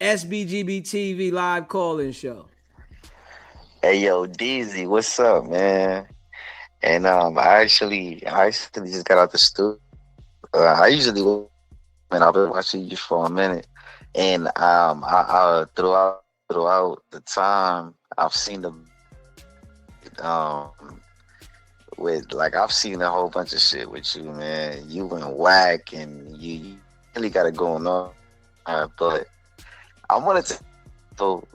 SBGB TV live call-in show. Hey yo, DEEZY, what's up, man? And I actually just got out the studio. I usually and I've been watching you for a minute, and I throughout the time I've seen the with like I've seen a whole bunch of shit with you, man. You went whack, and you really got it going on. But I wanted to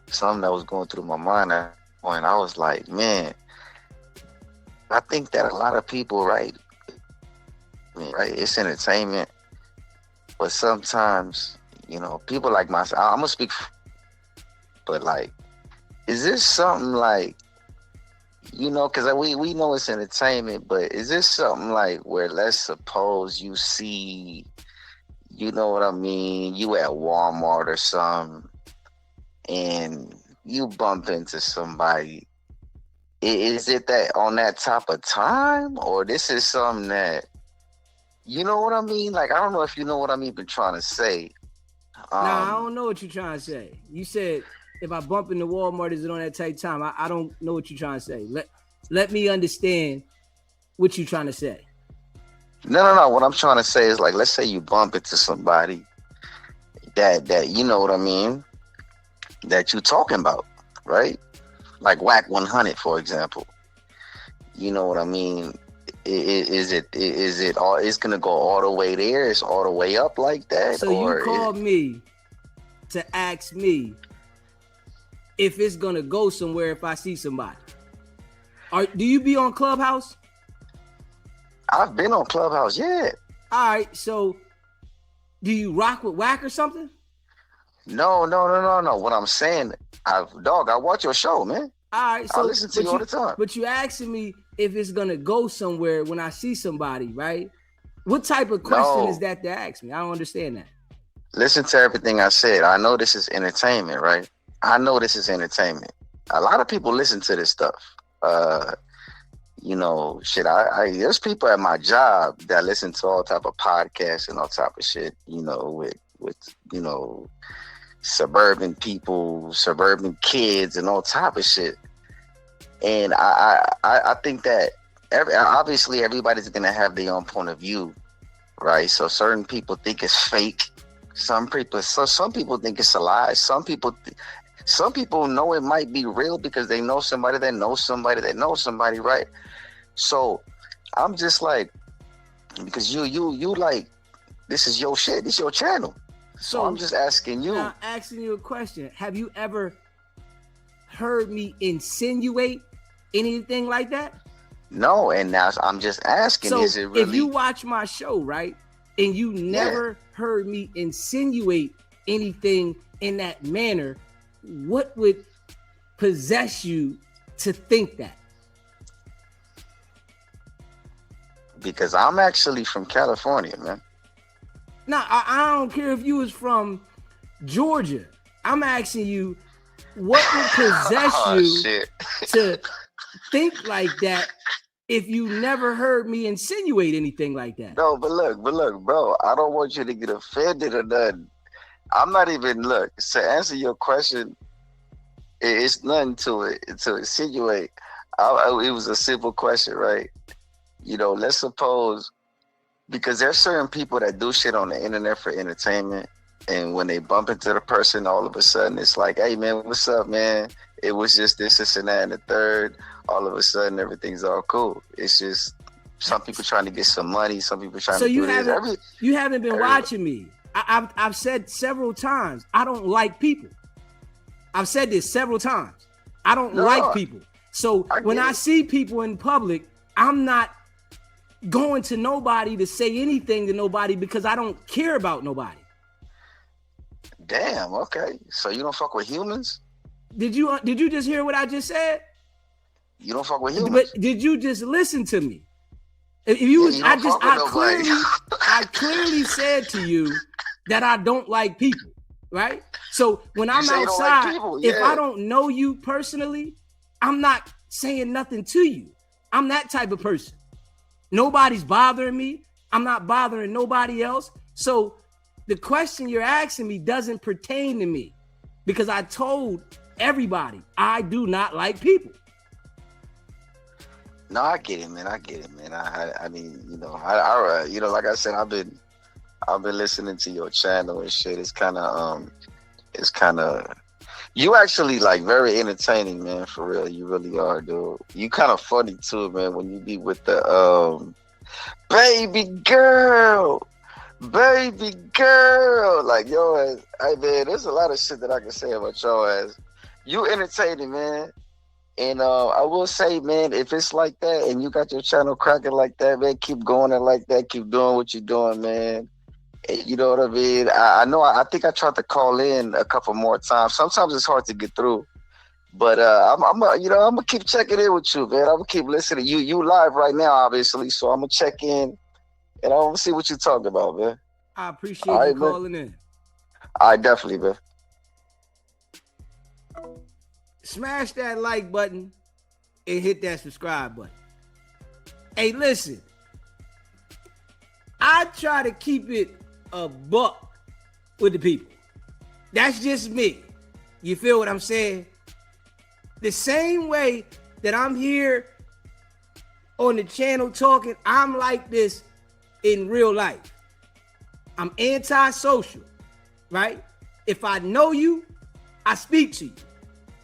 something that was going through my mind at that point. I was like, man, I think that a lot of people, right? I mean, right? It's entertainment, but sometimes, people like myself. I'm gonna speak, but like, is this something like, because we know it's entertainment, but is this something like where, let's suppose you see, you know what I mean? You at Walmart or something, and you bump into somebody. Is it that on that type of time, or this is something that, you know what I mean? Like, I don't know if you know what I'm even trying to say. Nah, I Um, don't know what you're trying to say. You said if I bump into Walmart, is it on that tight time? I don't know what you're trying to say. Let me understand what you're trying to say. no. What I'm trying to say is, like, let's say you bump into somebody that you know what I mean, that you talking about, right? Like Whack 100, for example. You know what I mean? Is it all? It's gonna go all the way there. It's all the way up like that, So you or called me to ask me if it's gonna go somewhere if I see somebody. Do you be on Clubhouse? I've been on Clubhouse, yeah. All right, so do you rock with Whack or something? No. What I'm saying, I watch your show, man. All right, I so listen to you all the time. but you asking me if it's gonna go somewhere when I see somebody, right? What type of question is No, that to ask me? I don't understand that. listen to everything I said. I know this is entertainment, right? I know this is entertainment. A lot of people listen to this stuff. Uh, shit. I there's people at my job that listen to all type of podcasts and all type of shit. With you know suburban people, suburban kids, and all type of shit. And I think that obviously everybody's gonna have their own point of view, right? So certain people think it's fake. Some people think it's a lie. Some people know it might be real because they know somebody that knows somebody that knows somebody, right? So I'm just like, because you like, this is your shit, this is your channel. So I'm So just asking you. now asking you a question: have you ever heard me insinuate anything like that? No, and now I'm just asking, So is it if you really? watch my show, right, and you Yeah, never heard me insinuate anything in that manner, what would possess you to think that? because I'm actually from California, man. Now, I don't care if you was from Georgia. I'm asking you, what would possess Oh you shit. to think like that if you never heard me insinuate anything like that? No, but look, bro. I don't want you to get offended or nothing. I'm not even look to answer your question. It's nothing to it to insinuate. It was a simple question, right? Let's suppose, because there's certain people that do shit on the internet for entertainment, and when they bump into the person, all of a sudden it's like, hey man, what's up, man? It was just this and that and the third. All of a sudden everything's all cool. It's just some people trying to get some money, some people trying So to do this. you haven't been Every watching me. I've said several times I don't like people. I've said this several times. I don't like no, people. So I when get I it. see people in public, I'm not going to nobody to say anything to nobody because I don't care about nobody. Damn, okay. So you don't fuck with humans? Did you just hear what I just said? You don't fuck with But humans? did you just listen to me? If you Yeah, was, you don't fuck with nobody. I clearly said to you that I don't like people, right? So when You I'm say you don't like outside, people, if I yeah. don't know you personally, I'm not saying nothing to you. I'm that type of person. Nobody's bothering me. I'm not bothering nobody else. So the question you're asking me doesn't pertain to me. because I told everybody I do not like people. No, I get it, man. I mean, I like I said, I've been listening to your channel and shit. It's kind of you actually like very entertaining, man. For real, you really are, dude. You kind of funny too, man. When you be with the baby girl, like yo ass. Hey man, there's a lot of shit that I can say about your ass. You entertaining, man. And I will say, man, if it's like that and you got your channel cracking like that, man, keep going it like that. Keep doing what you're doing, man. And you know what I mean? I know. I think I tried to call in a couple more times. Sometimes it's hard to get through, but I'm gonna keep checking in with you, man. I'm gonna keep listening. You live right now, obviously, so I'm gonna check in and I'm gonna see what you're talking about, man. I appreciate you calling in. I definitely, man. Smash that like button and hit that subscribe button. Hey, listen. I try to keep it a buck with the people. That's just me. You feel what I'm saying? The same way that I'm here on the channel talking, I'm like this in real life. I'm antisocial, right? If I know you, I speak to you.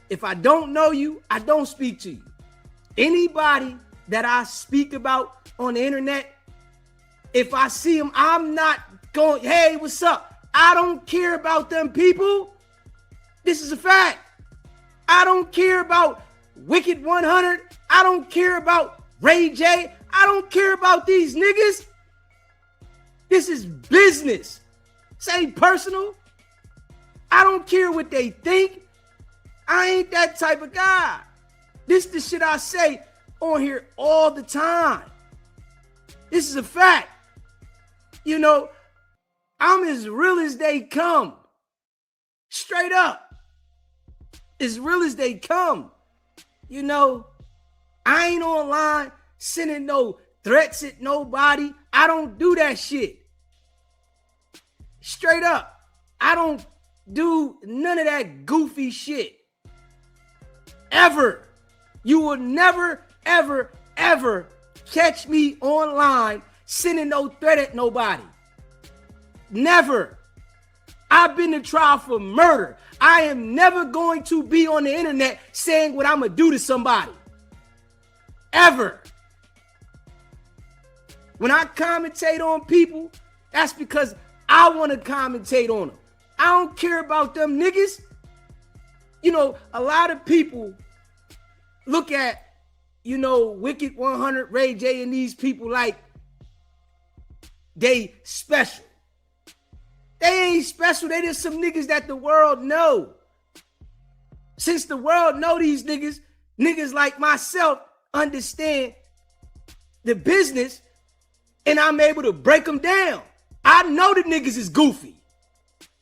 If I don't know you, I don't speak to you. Anybody that I speak about on the internet, if I see them, I'm not going, hey, what's up? I don't care about them people. This is a fact. I don't care about Wicked 100. I don't care about Ray J. I don't care about these niggas. This is business. This ain't personal. I don't care what they think. I ain't that type of guy. This is the shit I say on here all the time. This is a fact. You know, I'm as real as they come. Straight up. As real as they come. You know, I ain't online sending no threats at nobody. I don't do that shit. Straight up. I don't do none of that goofy shit. Ever. You will never, ever, ever catch me online sending no threat at nobody. Never. I've been to trial for murder. I am never going to be on the internet saying what I'm going to do to somebody. Ever. When I commentate on people, that's because I want to commentate on them. I don't care about them niggas. You know, a lot of people look at, you know, Wicked 100, Ray J, and these people like they special. They ain't special. They just some niggas that the world know. Since the world know these niggas, niggas like myself understand the business, and I'm able to break them down. I know the niggas is goofy.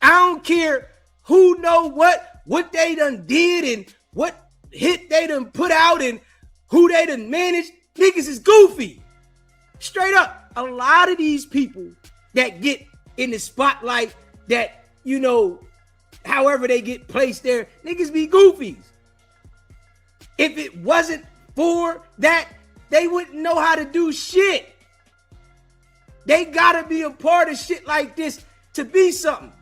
I don't care who know what they done did and what hit they done put out and who they done managed. Niggas is goofy. Straight up. A lot of these people that get in the spotlight, that, you know, however they get placed there, niggas be goofies. If it wasn't for that, they wouldn't know how to do shit. They gotta be a part of shit like this to be something.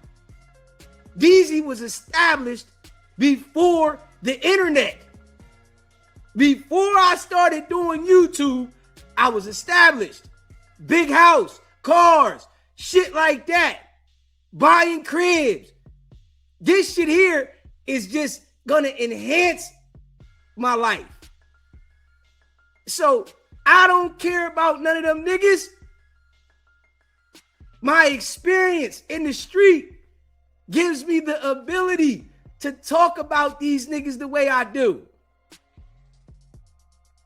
DEEZY was established before the internet. Before I started doing YouTube, I was established. Big house, cars, shit like that. Buying cribs. This shit here is just gonna enhance my life. So I don't care about none of them niggas. My experience in the street gives me the ability to talk about these niggas the way I do.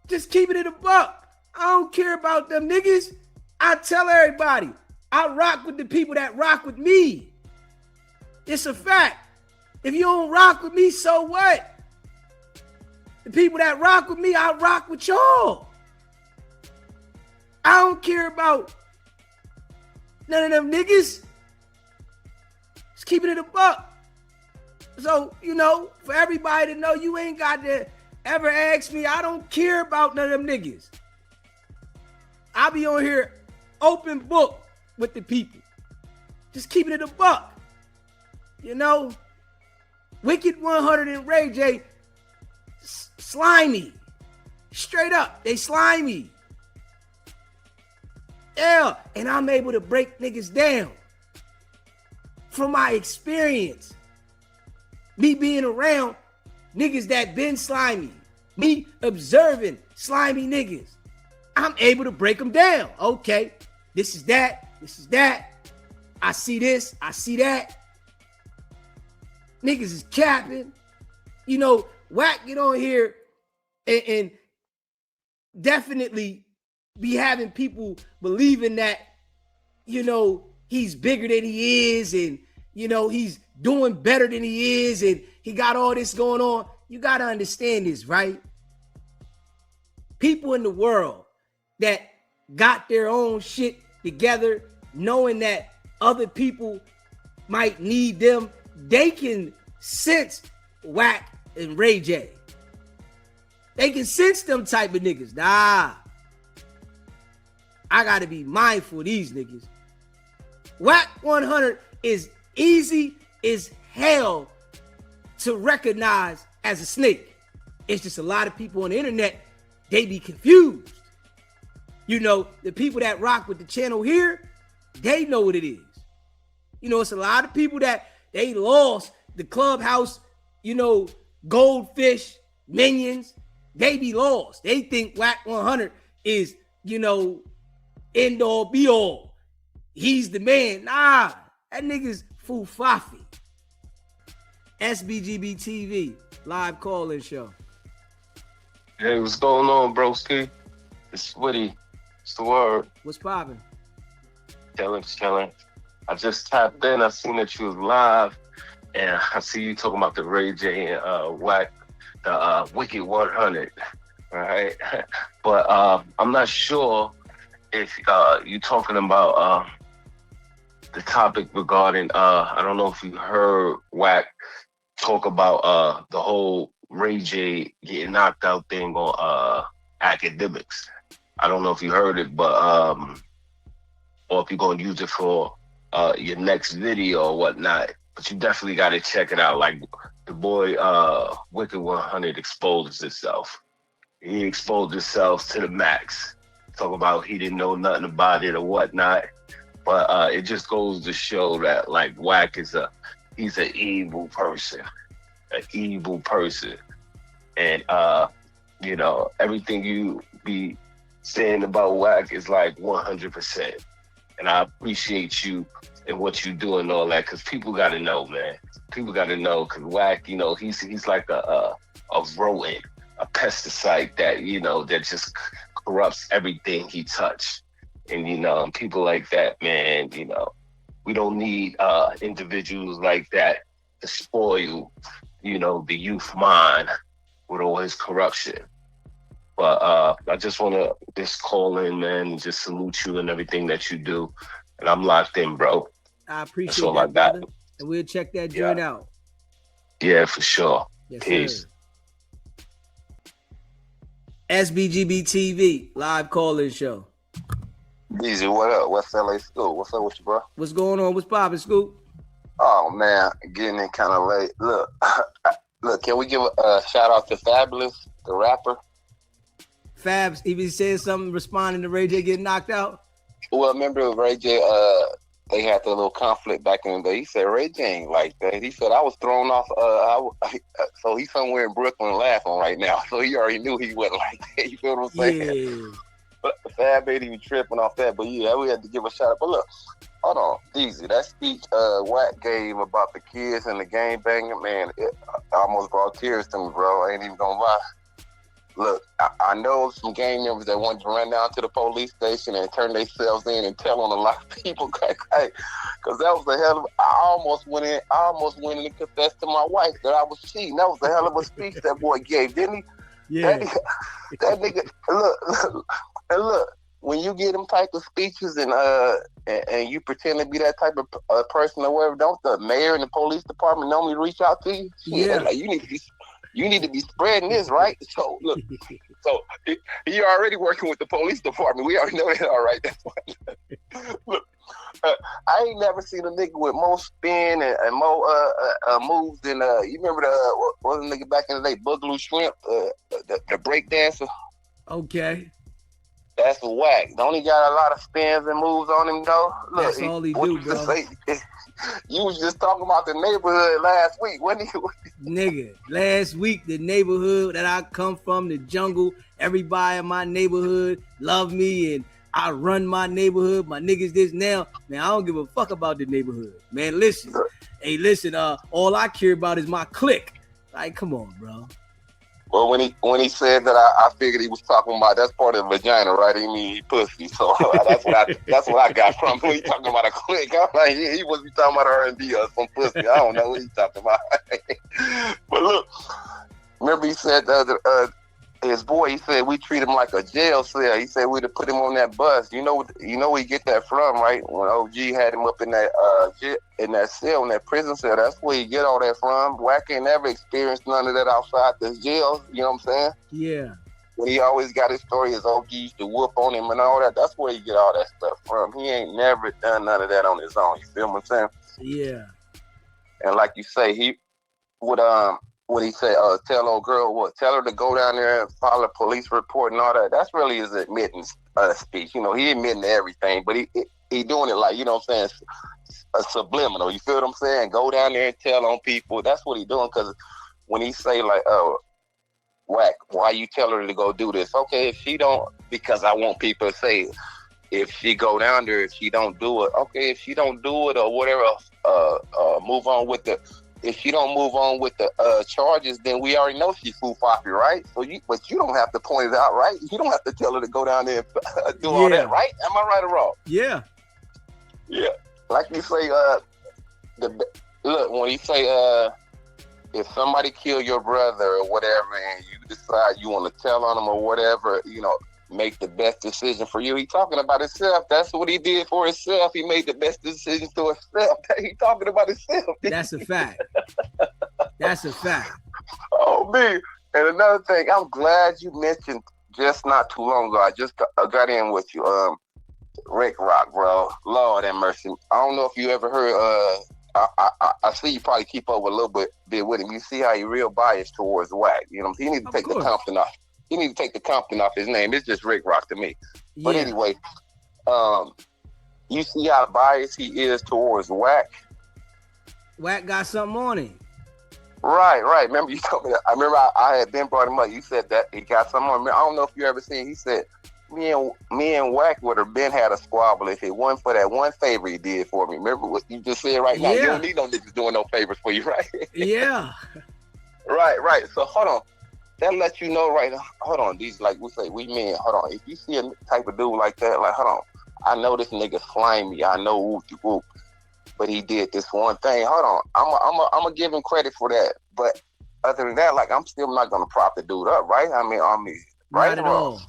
Just keeping it a buck. I don't care about them niggas. I tell everybody, I rock with the people that rock with me. It's a fact. If you don't rock with me, so what? The people that rock with me, I rock with y'all. I don't care about none of them niggas. Just keeping it a buck. So, for everybody to know, you ain't got to ever ask me. I don't care about none of them niggas. I be on here open book with the people. Just keeping it a buck. Wicked 100 and Ray J, slimy. Straight up, they slimy. Yeah, and I'm able to break niggas down from my experience. Me being around niggas that been slimy. Me observing slimy niggas. I'm able to break them down. Okay, this is that. I see this, I see that. Niggas is capping. Wack get on here and definitely be having people believing that, he's bigger than he is and, he's doing better than he is and he got all this going on. You got to understand this, right? People in the world that got their own shit together, knowing that other people might need them, they can sense Wack and Ray J. They can sense them type of niggas. Nah. I gotta be mindful of these niggas. Wack 100 is easy as hell to recognize as a snake. It's just a lot of people on the internet, they be confused. The people that rock with the channel here, they know what it is. It's a lot of people that they lost the clubhouse, goldfish, minions. They be lost. They think Wack 100 is, end all be all. He's the man. Nah, that nigga's Fufafi. SBGB TV, live call-in show. Hey, what's going on, broski? It's Switty. It's the word. What's poppin'? Chillin'. I just tapped in. I seen that you was live, and I see you talking about the Ray J and Wack, the Wicked 100, right? But I'm not sure if you're talking about the topic regarding. I don't know if you heard Wack talk about the whole Ray J getting knocked out thing on academics. I don't know if you heard it, but or if you're gonna use it for your next video or whatnot. But you definitely got to check it out. Like the boy Wicked 100 exposed himself. He exposed himself to the max. Talk about he didn't know nothing about it or whatnot. But it just goes to show that like Wack is he's an evil person. And everything you be saying about Wack is like 100%. And I appreciate you and what you do and all that, because people got to know, man. People got to know, because Wack, he's like a rodent, a pesticide that, that just corrupts everything he touched. And, people like that, man, we don't need individuals like that to spoil, the youth mind with all his corruption. But I just want to just call in, man, and just salute you and everything that you do. And I'm locked in, bro. I appreciate that, brother. And we'll check that joint out. Yeah, for sure. Yes, peace. Sir. SBGB TV, live call-in show. DEEZY, what up? West LA School. What's up with you, bro? What's going on? What's poppin', Scoop? Oh, man, getting in kind of late. Look, can we give a shout out to Fabulous, the rapper? Fabs even said something responding to Ray J getting knocked out. Well, remember Ray J, they had the little conflict back in the day. He said Ray J ain't like that. He said I was thrown off. So he's somewhere in Brooklyn laughing right now. So he already knew he wasn't like that. You feel what I'm saying? Yeah. But Fab ain't even tripping off that. But yeah, we had to give a shout out. But look, hold on, DEEZY, that speech Wack gave about the kids and the gang banging, man, it almost brought tears to me, bro. I ain't even gonna lie. Look, I know some gang members that wanted to run down to the police station and turn themselves in and tell on a lot of people, because that was a hell of. I almost went in and confessed to my wife that I was cheating. That was a hell of a speech that boy gave, didn't he? Yeah. That nigga, look, when you get them type of speeches and you pretend to be that type of person or whatever, don't the mayor and the police department normally reach out to you? Yeah. Like you need to be spreading this, right? So look, so he already working with the police department. We already know that, all right. That's why. Look, I ain't never seen a nigga with more spin and more moves than you remember what was the nigga back in the day, Boogaloo Shrimp, the break dancer. Okay. That's whack. Don't he got a lot of spins and moves on him though? Look, That's all he do, bro. You was just talking about the neighborhood last week, wasn't you? Nigga, last week, the neighborhood that I come from, the jungle, everybody in my neighborhood love me and I run my neighborhood. My niggas this now. Man, I don't give a fuck about the neighborhood. Man, listen. Hey, listen, all I care about is my clique. Like, come on, bro. Well, when he said that, I figured he was talking about that's part of the vagina, right? He mean he pussy. So that's what I got from him. He talking about a clique. I'm like, he wasn't talking about R&B or some pussy. I don't know what he talking about. But look, remember he said his boy, he said we treat him like a jail cell. He said we'd have put him on that bus. You know where you get that from, right? When OG had him up in that cell, in that prison cell, that's where you get all that from. Wack ain't never experienced none of that outside the jail. You know what I'm saying? Yeah. When he always got his story, his OG used to whoop on him and all that. That's where you get all that stuff from. He ain't never done none of that on his own. You feel what I'm saying? Yeah. And like you say, he would what he say, tell old girl tell her to go down there and file a police report and all that. That's really his admittance speech. You know, he admitting to everything, but he doing it like, you know what I'm saying, a subliminal. You feel what I'm saying? Go down there and tell on people. That's what he doing, because when he say like, Wack, why you tell her to go do this? Okay, if she don't, because I want people to say, if she go down there, if she don't do it, okay, if she don't do it or whatever, move on with the. If she don't move on with the charges, then we already know she's foo-foppy, right? But you don't have to point it out, right? You don't have to tell her to go down there and do all that, right? Am I right or wrong? Yeah. Yeah. Like you say, look, when you say, if somebody kill your brother or whatever, and you decide you want to tell on him or whatever, you know, make the best decision for you. He talking about himself. That's what he did for himself. He made the best decision to himself. He talking about himself. That's a fact. That's a fact. Oh, man. And another thing, I'm glad you mentioned just not too long ago. I just got in with you. Rick Rock, bro. Lord have mercy. I don't know if you ever heard, I see you probably keep up with a little bit with him. You see how he real biased towards Wack. You know, he need to take the Compton off. He need to take the Compton off his name. It's just Rick Rock to me. Yeah. But anyway, you see how biased he is towards Wack. Wack got something on him. Right. Remember you told me that. I remember I had been brought him up. You said that he got something on him. I don't know if you ever seen. He said me and Wack would have been had a squabble if it wasn't for that one favor he did for me. Remember what you just said right now? You don't need no niggas doing no favors for you, right? Yeah. Right. So hold on. That lets you know, right? Hold on, these like we say, we men. Hold on, if you see a type of dude like that, like hold on, I know this nigga slimy. I know whoop, but he did this one thing. Hold on, I'm gonna give him credit for that. But other than that, like I'm still not gonna prop the dude up, right? I mean, right not at all.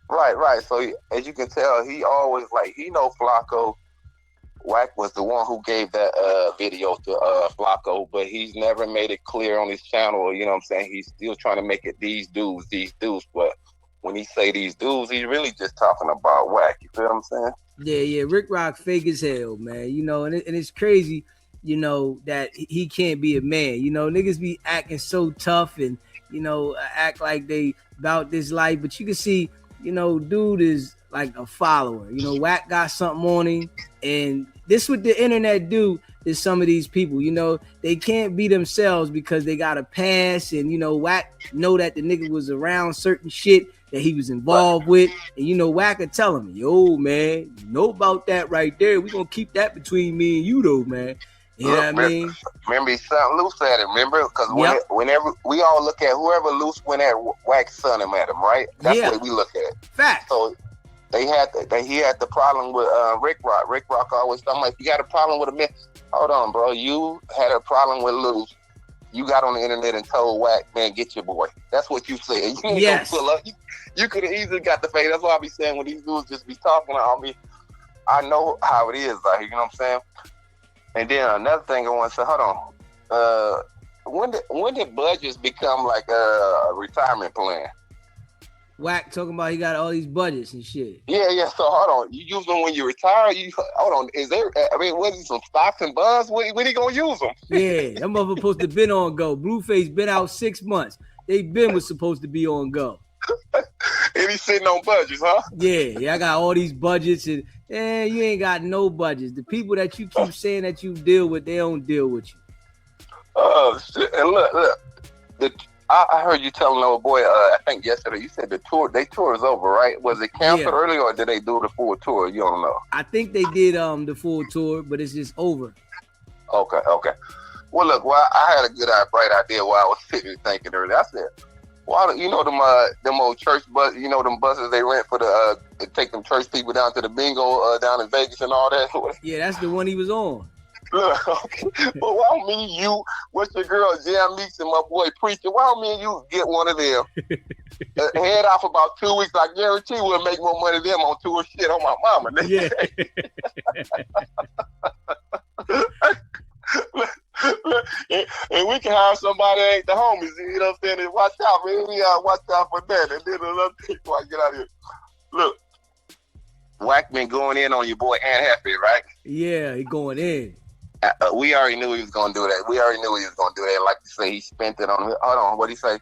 Right. So as you can tell, he always like he know Flacco. Wack was the one who gave that video to Flacco, but he's never made it clear on his channel. You know what I'm saying? He's still trying to make it these dudes. But when he say these dudes, he's really just talking about Wack. You feel what I'm saying? Yeah. Rick Rock fake as hell, man. You know, and it's crazy, you know, that he can't be a man. You know, niggas be acting so tough and, you know, act like they about this life. But you can see, you know, dude is like a follower. You know, Wack got something on him. And this what the internet do is some of these people, you know, they can't be themselves because they got a pass. And, you know, Wack know that the nigga was around certain shit that he was involved with. And, you know, Wack would tell him, yo, man, you know about that right there. We gonna keep that between me and you, though, man. You know what I mean? Remember, he sound loose at him, remember? Because whenever we all look at whoever loose went at Wack's son him at him, right? That's the way we look at it. Fact. So he had the problem with Rick Rock. Rick Rock always, I'm like, you got a problem with a man? Hold on, bro. You had a problem with Luce. you got on the internet and told Wack, man, get your boy. That's what you said. You ain't Yes. gonna pull up. You could have easily got the fade. That's why I be saying when these dudes just be talking on me, I know how it is out here. You know what I'm saying? And then another thing I want to say, hold on. When did budgets become like a retirement plan? Wack talking about he got all these budgets and shit. Yeah. So hold on. You use them when you retire. Hold on. Is there? I mean, what is some stocks and bonds? When he gonna use them? Yeah, that motherfucker supposed to been on go. Blueface been out 6 months. They been was supposed to be on go. And he's sitting on budgets, huh? Yeah, I got all these budgets and you ain't got no budgets. The people that you keep saying that you deal with, they don't deal with you. Oh shit! And look. I heard you telling old boy. I think yesterday you said the tour is over, right? Was it canceled early or did they do the full tour? You don't know. I think they did the full tour, but it's just over. Okay. Well, look, I had a good, bright idea while I was sitting thinking earlier. I said, "Why, you know them old church bus, you know them buses they rent for to take them church people down to the bingo down in Vegas and all that." Yeah, that's the one he was on. Look, okay. But why don't me and you, what's your girl Jam Meeks and my boy Preacher? Why don't me and you get one of them? Head off about 2 weeks. I guarantee we'll make more money than them on tour shit on my mama. Yeah. And we can hire somebody that ain't the homies. You know what I'm saying? And watch out, man. We gotta watch out for that. And then another thing before I get out of here. Look, Wack been going in on your boy Ant Happy, right? Yeah, he going in. We already knew he was gonna do that. Like you say, he spent it on. Hold on, what he say?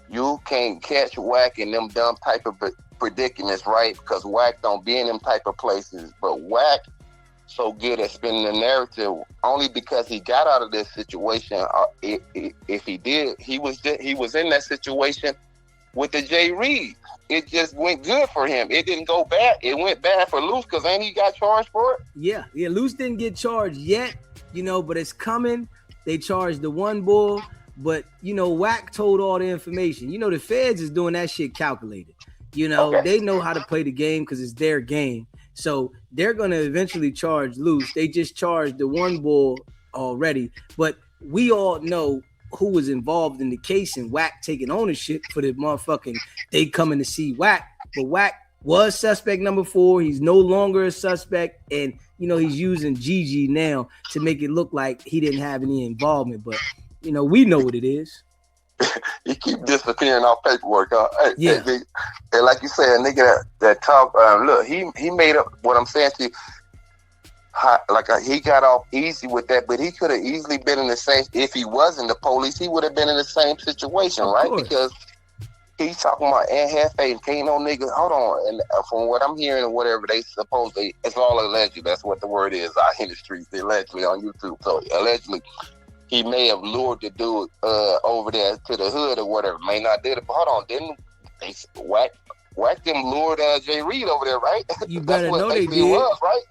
You can't catch Wack in them dumb type of predicaments, right? Because Wack don't be in them type of places. But Wack so good at spinning the narrative only because he got out of this situation. If he did, he was in that situation with the Jay Reed. It just went good for him. It didn't go bad. It went bad for Luce because ain't he got charged for it? Yeah. Luce didn't get charged yet, but it's coming. They charged the one bull, but Wack told all the information. The feds is doing that shit calculated. Okay. They know how to play the game because it's their game. So they're gonna eventually charge Luce. They just charged the one bull already, but we all know who was involved in the case and Wack taking ownership for the motherfucking they coming to see Wack. But Wack was suspect number 4. He's no longer a suspect, and he's using DEEZY now to make it look like he didn't have any involvement. But we know what it is. He keep disappearing off paperwork. Hey, yeah. Hey, like you said, a nigga that talk. Look, he made up what I'm saying to you. He got off easy with that, but he could have easily been in the same. If he wasn't the police, he would have been in the same situation, right? Because he's talking about Ant Hafe and can't no nigga. Hold on, and from what I'm hearing or whatever, they supposedly it's all alleged. That's what the word is out in the streets. Allegedly on YouTube. So allegedly, he may have lured the dude over there to the hood or whatever. May not did it, but hold on, didn't they Wack them lured Jay Reed over there, right? You better know they did. Was, right?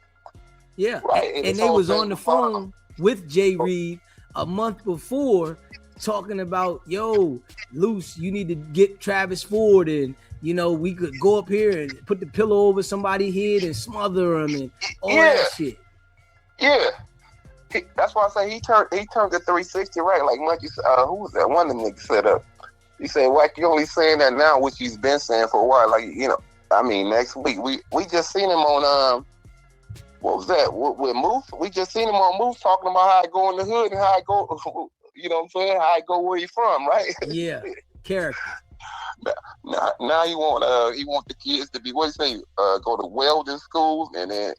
Yeah, right. And they was on the phone with Jay Reed a month before talking about, yo, Luce, you need to get Travis Ford and, we could go up here and put the pillow over somebody's head and smother him and all that shit. Yeah. That's why I say he turned the 360 right. Like Mikey said, who was that? One of them niggas said he said, Wack, you only saying that now, which he's been saying for a while. Like, next week we just seen him on what was that? With Moose? We just seen him on Moose talking about how I go in the hood and how I go, you know what I'm saying? How I go where he from, right? Yeah, character. Now he want the kids to be, what do you say? Go to welding schools, and then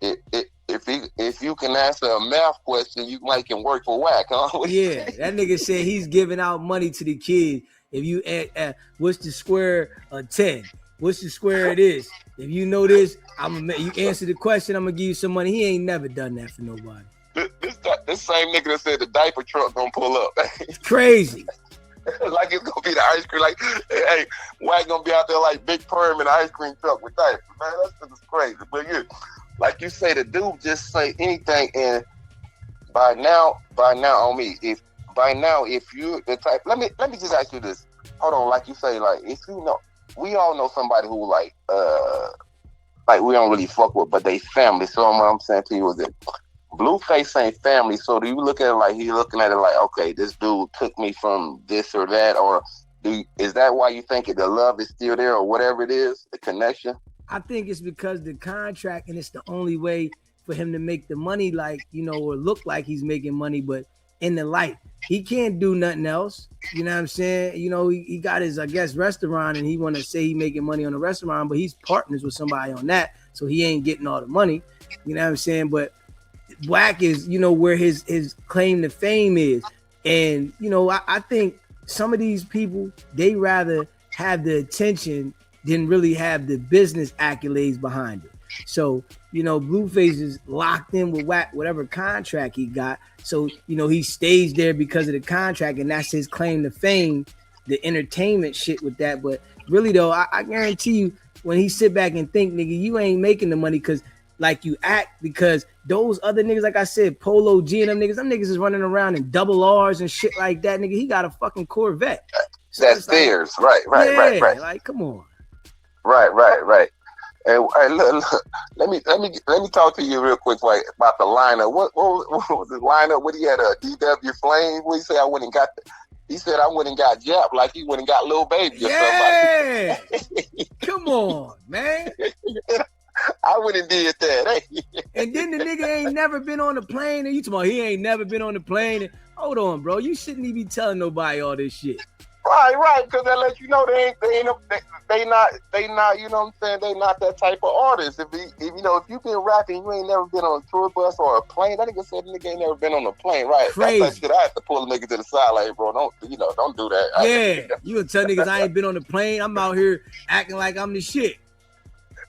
if you can answer a math question, you might can work for Wack, huh? Yeah, that nigga said he's giving out money to the kids. If you what's the square of 10? What's the square of this? If you know this, you answer the question, I'm gonna give you some money. He ain't never done that for nobody. This same nigga that said the diaper truck gonna pull up. It's crazy. Like it's gonna be the ice cream. Like, hey, Wack gonna be out there like Big Perm in the ice cream truck with diapers. Man, that's just crazy. But yeah, like you say, the dude just say anything, and by now, on me, if you the type, let me just ask you this. Hold on, like you say, like if you know. We all know somebody who like we don't really fuck with, but they family. So what I'm saying to you is that Blueface ain't family, so do you look at it like he looking at it like, okay, this dude took me from this or that, or is that why you think the love is still there, or whatever it is, the connection? I think it's because the contract, and it's the only way for him to make the money, like, or look like he's making money, but in the light, he can't do nothing else. You know what I'm saying? He got his, I guess, restaurant, and he want to say he making money on the restaurant, but he's partners with somebody on that, so he ain't getting all the money. You know what I'm saying? But Wack is, where his claim to fame is. And, I think some of these people, they rather have the attention than really have the business accolades behind it. So, Blueface is locked in with Wack, whatever contract he got. So, he stays there because of the contract, and that's his claim to fame, the entertainment shit with that. But really, though, I guarantee you, when he sit back and think, nigga, you ain't making the money because like you act, because those other niggas, like I said, Polo G and them niggas is running around in double R's and shit like that, nigga. He got a fucking Corvette. So that's theirs, right. Like, come on. Right. And look, let me talk to you real quick, like, about the lineup. What was the lineup? What he had a DW Flame? What he say? He said I went and got Jap like he went and got Lil Baby or somebody. Come on, man. I went and did that. And then the nigga ain't never been on the plane, and you talking about he ain't never been on the plane. And, hold on, bro. You shouldn't even be telling nobody all this shit. Right, because that lets you know they not, you know what I'm saying, they not that type of artist. If you've been rapping, you ain't never been on a tour bus or a plane. That nigga said the nigga ain't never been on a plane, right? Crazy. That's that shit I have to pull a nigga to the side, like, bro, don't do that. Yeah, you gonna tell niggas I ain't been on the plane. I'm out here acting like I'm the shit.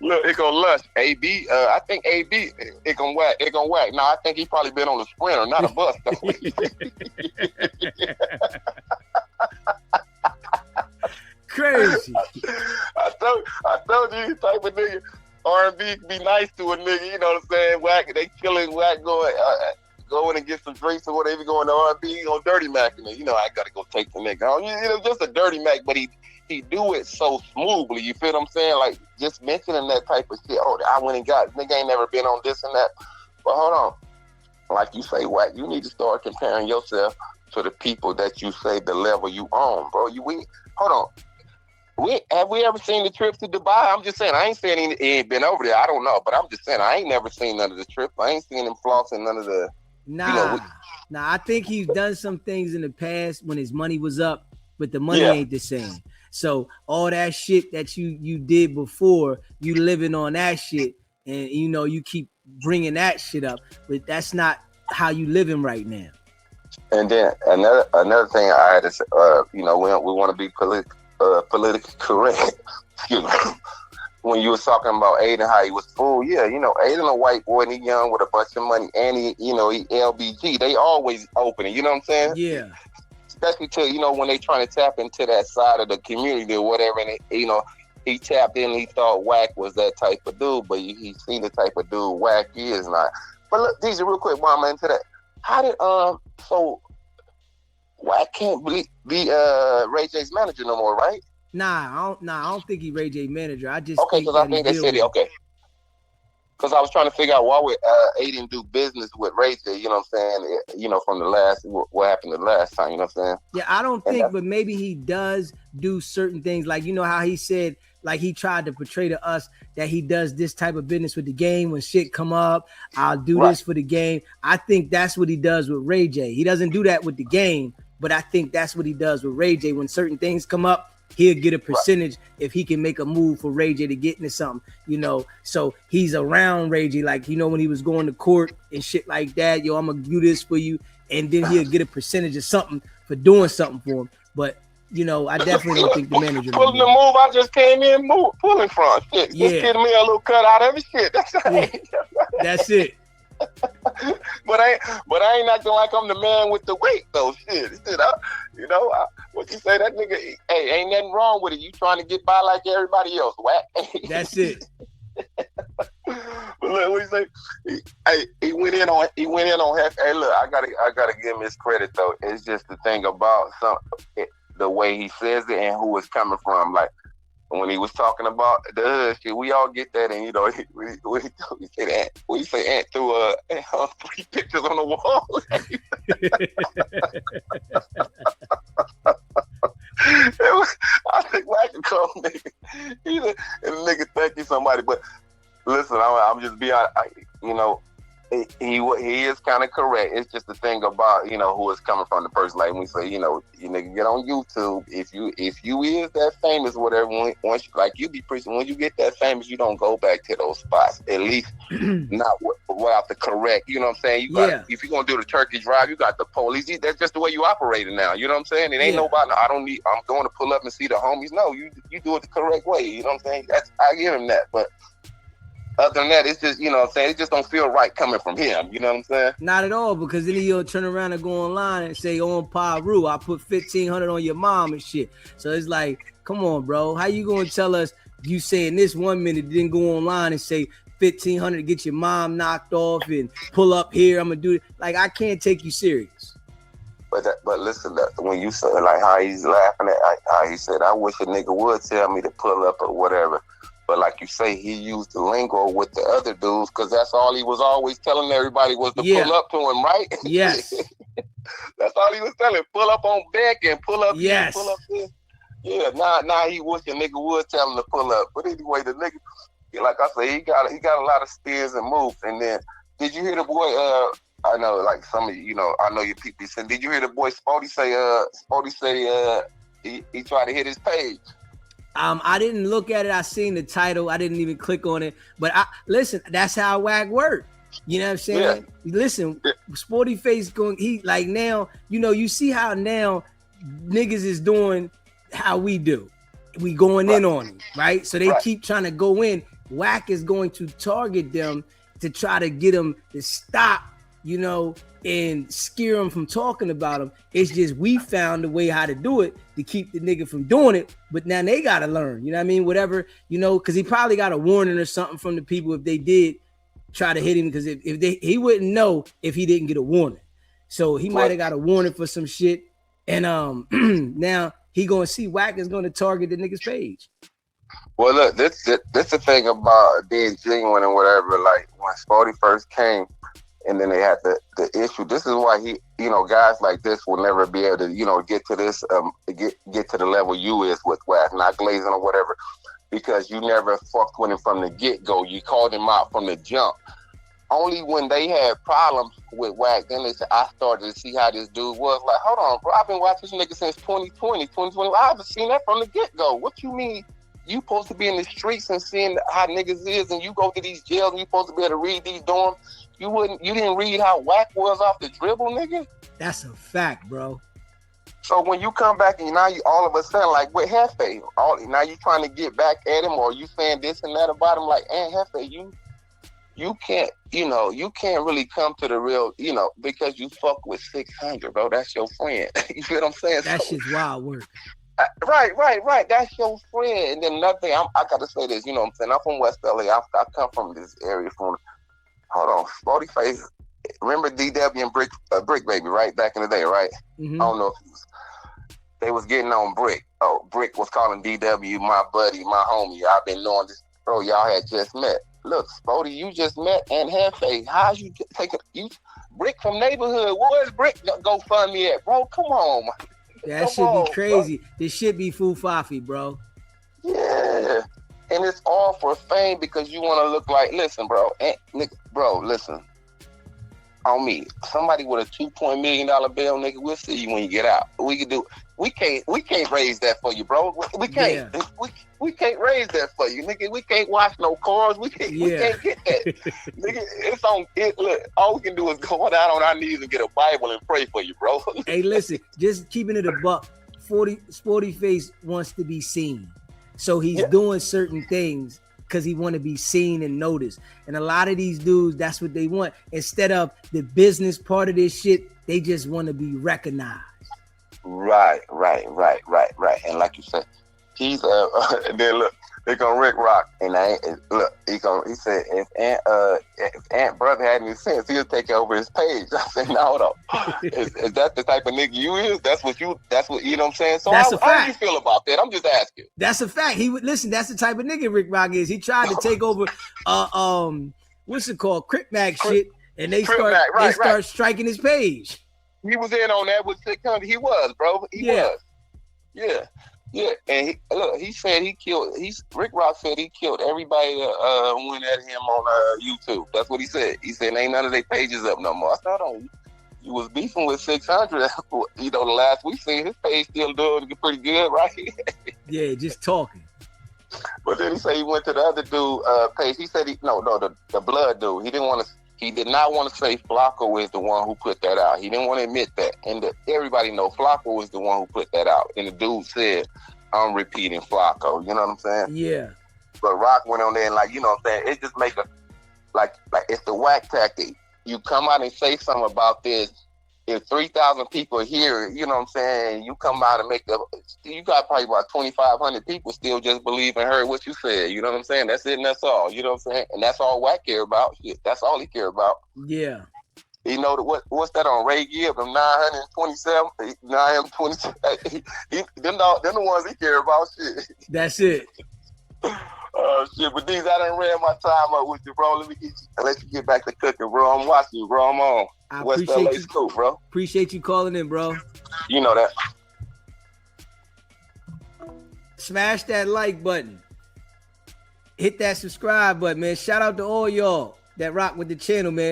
Look, it gonna lush. AB, I think AB, it gonna whack. No, I think he probably been on a Sprinter, not a bus, though. Crazy. I told you, this type of nigga, R&B be nice to a nigga, you know what I'm saying? Whack, they killing Whack, going and get some drinks or whatever, going to R&B, on Dirty Mac, and I gotta go take the nigga home. Just a Dirty Mac, but he do it so smoothly, you feel what I'm saying? Like, just mentioning that type of shit. Oh, I went and got, nigga ain't never been on this and that. But hold on. Like you say, Wack, you need to start comparing yourself to the people that you say the level you on, bro. Hold on. Have we ever seen the trip to Dubai? I'm just saying, I ain't saying he ain't been over there. I don't know, but I'm just saying, I ain't never seen none of the trips. I ain't seen him flossing none of the... Nah, I think he's done some things in the past when his money was up, but the money ain't the same. So all that shit that you did before, you living on that shit, and you keep bringing that shit up, but that's not how you living right now. And then another thing I had to say, we want to be politically correct. Excuse me. When you was talking about Aiden, how he was fool, Aiden a white boy and he young with a bunch of money, and he LBG. They always open it. You know what I'm saying? Yeah. Especially to, when they trying to tap into that side of the community or whatever, and he tapped in and he thought Wack was that type of dude, but he seen the type of dude Wack is not. But look, DEEZY, real quick, while I'm into that, how did so Wack can't be Ray J's manager no more, right? Nah, I don't think he Ray J manager. I just because I think they said it. Okay. Because I was trying to figure out why would Aiden do business with Ray J, you know what I'm saying? From the last, what happened the last time, you know what I'm saying? Yeah, I don't think, but maybe he does do certain things. Like, how he said, like he tried to portray to us that he does this type of business with the game. When shit come up, I'll do this for the game. I think that's what he does with Ray J. He doesn't do that with the game, but I think that's what he does with Ray J. When certain things come up, he'll get a percentage if he can make a move for Ray J to get into something, So he's around Ray J, like, when he was going to court and shit like that, I'm gonna do this for you, and then he'll get a percentage of something for doing something for him. But I definitely don't think the manager pulling the move I just came in pulling from. Shit, just getting me a little cut out of his shit. That's it. But I ain't acting like I'm the man with the weight though. Shit, what you say, that nigga? Hey, ain't nothing wrong with it. You trying to get by like everybody else, Wack. That's it. But look, what you say? He went in on half. Hey, look, I gotta give him his credit though. It's just the thing about the way he says it and who it's coming from. Like, when he was talking about the hood shit, we all get that, and you know, we say that. We say Ant threw 3 pictures on the wall. I think like a cold nigga. He's a nigga thank you somebody, but listen, I'm just being, you know, he is kind of correct. It's just the thing about, you know, who is coming from the person. Like we say, you know, you nigga get on YouTube. If you is that famous, whatever, once like you be preaching, when you get that famous, you don't go back to those spots. At least not without the correct. You know what I'm saying? You got, if you're gonna do the turkey drive, you got the police. That's just the way you operating now. You know what I'm saying? It ain't nobody. I'm going to pull up and see the homies. No, you do it the correct way. You know what I'm saying? I give him that, but. Other than that, it's just, you know what I'm saying, it just don't feel right coming from him. You know what I'm saying? Not at all, because then he'll turn around and go online and say, on Paru, I put 1,500 on your mom and shit. So it's like, come on, bro. How you going to tell us you saying this 1 minute, then go online and say 1,500 to get your mom knocked off and pull up here, I'm going to do it. Like, I can't take you serious. But listen, when you said, like, how he's laughing at, how he said, I wish a nigga would tell me to pull up or whatever. But like you say, he used the lingo with the other dudes because that's all he was always telling everybody was to pull up to him, right? Yes. That's all he was telling. Pull up on Beck and pull up yes. here, pull up this. Yeah, now he wish a nigga would tell him to pull up. But anyway, the nigga, like I say, he got a lot of spears and moves. And then, did you hear the boy, I know, like some of you, you know, I know your people said, did you hear the boy Spody say he tried to hit his page? I didn't look at it. I seen the title. I didn't even click on it. But listen, that's how WAC work. You know what I'm saying? Yeah. Listen, Sporty Face going, he like now, you know, you see how now niggas is doing how we do. We going in on them, right? So they keep trying to go in. WAC is going to target them to try to get them to stop, you know, and scare them from talking about them. It's just we found a way how to do it to keep the nigga from doing it. But now they got to learn, you know what I mean? Whatever, you know, because he probably got a warning or something from the people if they did try to hit him, because he wouldn't know if he didn't get a warning. So he might have got a warning for some shit. And now he going to see WAC is going to target the nigga's page. Well, look, this the thing about being genuine and whatever. Like when Spody first came, and then they had the issue. This is why he, you know, guys like this will never be able to, you know, get to this, get to the level you is with WAC, not glazing or whatever, because you never fucked with him from the get-go. You called him out from the jump. Only when they had problems with WAC, then they said, I started to see how this dude was. Like, hold on, bro, I've been watching this nigga since 2020. I haven't seen that from the get-go. What you mean? You supposed to be in the streets and seeing how niggas is, and you go to these jails and you supposed to be able to read these dorms. You didn't read how WAC was off the dribble, nigga? That's a fact, bro. So when you come back and now you all of a sudden, like with Hefe, now you trying to get back at him, or you saying this and that about him, like, and Hefe, you can't, you know, you can't really come to the real, you know, because you fuck with 600, bro. That's your friend. You feel what I'm saying? That shit's wild work. Right. That's your friend. And then another thing, I gotta say this, you know what I'm saying? I'm from West LA. I come from this area hold on, Sporty Face. Remember DW and Brick Baby, right? Back in the day, right? Mm-hmm. I don't know if they was getting on Brick. Oh, Brick was calling DW my buddy, my homie. I've been knowing this, bro. Y'all had just met. Look, Sporty, you just met and Hefe. How's you taking you Brick from neighborhood? Where's Brick go fund me at, bro? Come on, man. That should be crazy. Bro. This should be Fufafi, bro. Yeah. And it's all for fame because you want to look like, listen, bro. Listen. On me, somebody with a $2 million bill, nigga, we'll see you when you get out. We can't raise that for you, bro. We can't. Yeah. We can't raise that for you, nigga. We can't wash no cars. We can't get that. Nigga, it's on it. Look, all we can do is go down on our knees and get a Bible and pray for you, bro. Hey, listen, just keeping it a buck. Sporty Face wants to be seen. So he's doing certain things because he want to be seen and noticed. And a lot of these dudes, that's what they want. Instead of the business part of this shit, they just want to be recognized. Right. And like you said, he's then look, They gonna Rick Rock, and look. He said if Aunt brother had any sense, he'll take over his page. I said, no, though. Is that the type of nigga you is? That's what you know what I'm saying. So how do you feel about that? I'm just asking. That's a fact. He would listen. That's the type of nigga Rick Rock is. He tried to take over what's it called, Crip Mac shit, and they start striking his page. He was in on that with 600. He was, bro. He was. Yeah, and he said Rick Rock said he killed everybody that went at him on YouTube. That's what he said. He said ain't none of their pages up no more. I thought, you was beefing with 600. The last we seen, his page still doing pretty good, right? Yeah, just talking. But then he said he went to the other dude page. He said the blood dude. He did not want to say Flacco was the one who put that out. He didn't want to admit that. And everybody know Flacco was the one who put that out. And the dude said, I'm repeating Flacco. You know what I'm saying? Yeah. But Rock went on there and like, you know what I'm saying? It just make like it's the whack tactic. You come out and say something about this. If 3,000 people hear it, you know what I'm saying? You come out and you got probably about 2,500 people still just believe and heard what you said. You know what I'm saying? That's it and that's all. You know what I'm saying? And that's all Wack care about. Shit, that's all he care about. Yeah. You know what's that on Ray Gibb? Them 927, 927. Them the ones he care about. Shit. That's it. Shit, but these I done ran my time up with you, bro. Let you get back to cooking, bro. I'm watching you, bro. I'm on. I West LA Scoop, bro. Appreciate you calling in, bro. You know that. Smash that like button. Hit that subscribe button, man. Shout out to all y'all that rock with the channel, man.